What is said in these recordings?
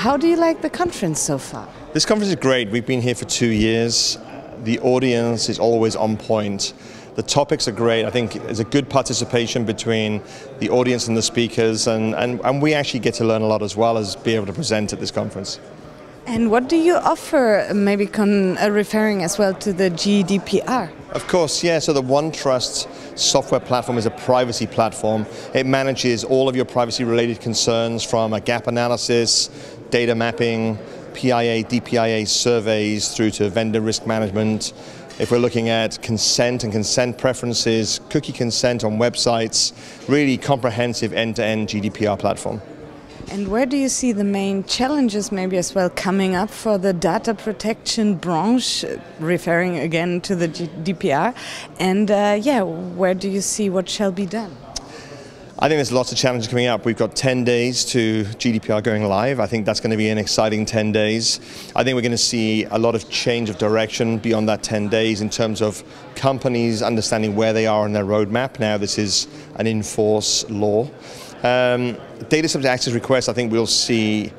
how do you like the conference so far? This conference is great. We've been here for 2 years. The audience is always on point. The topics are great. I think there's a good participation between the audience and the speakers, and we actually get to learn a lot as well as be able to present at this conference. And what do you offer, maybe referring as well to the GDPR? Of course, yeah. So the OneTrust software platform is a privacy platform. It manages all of your privacy-related concerns from a gap analysis, data mapping, PIA, DPIA surveys through to vendor risk management. If we're looking at consent and consent preferences, cookie consent on websites, really comprehensive end-to-end GDPR platform. And where do you see the main challenges maybe as well coming up for the data protection branch, referring again to the GDPR? And where do you see what shall be done? I think there's lots of challenges coming up. We've got 10 days to GDPR going live. I think that's going to be an exciting 10 days. I think we're going to see a lot of change of direction beyond that 10 days in terms of companies understanding where they are on their roadmap. Now this is an in-force law. Data subject access requests, I think we'll see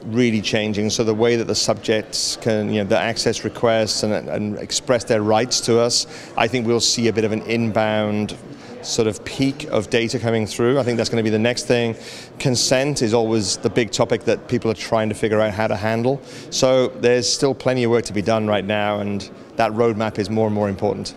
really changing. So the way that the subjects can, the access requests and express their rights to us, I think we'll see a bit of an inbound sort of peak of data coming through. I think that's going to be the next thing. Consent is always the big topic that people are trying to figure out how to handle. So there's still plenty of work to be done right now, and that roadmap is more and more important.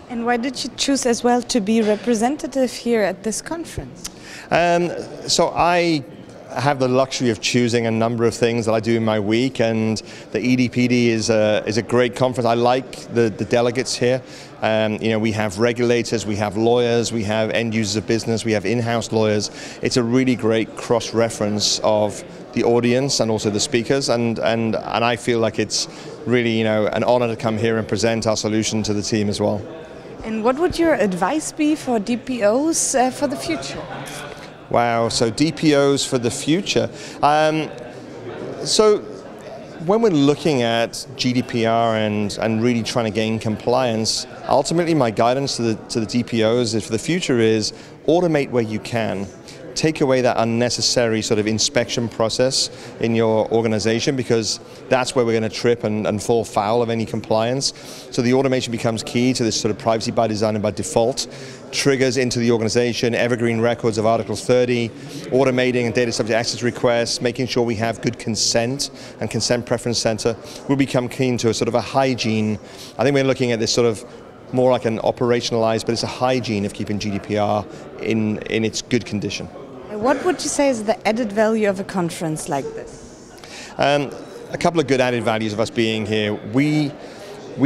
And why did you choose as well to be representative here at this conference? So I have the luxury of choosing a number of things that I do in my week, and the EDPD is a great conference. I like the delegates here. We have regulators, we have lawyers, we have end users of business, we have in-house lawyers. It's a really great cross-reference of the audience and also the speakers, and I feel like it's really an honor to come here and present our solution to the team as well. And what would your advice be for DPOs for the future? Wow, so DPOs for the future. So when we're looking at GDPR and really trying to gain compliance, ultimately my guidance to the DPOs is for the future is automate where you can. Take away that unnecessary sort of inspection process in your organization, because that's where we're going to trip and fall foul of any compliance. So the automation becomes key to this sort of privacy by design and by default. Triggers into the organization, evergreen records of Article 30, automating and data subject access requests, making sure we have good consent and consent preference center. We'll become keen to a sort of a hygiene. I think we're looking at this sort of more like an operationalized, but it's a hygiene of keeping GDPR in its good condition. What would you say is the added value of a conference like this? A couple of good added values of us being here. We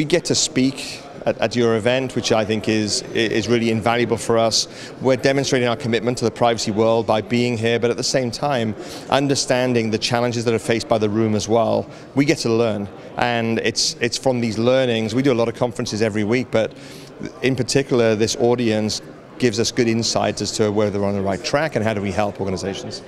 get to speak at your event, which I think is really invaluable for us. We're demonstrating our commitment to the privacy world by being here, but at the same time, understanding the challenges that are faced by the room as well. We get to learn, and it's from these learnings. We do a lot of conferences every week, but in particular, this audience gives us good insights as to whether we're on the right track and how do we help organizations.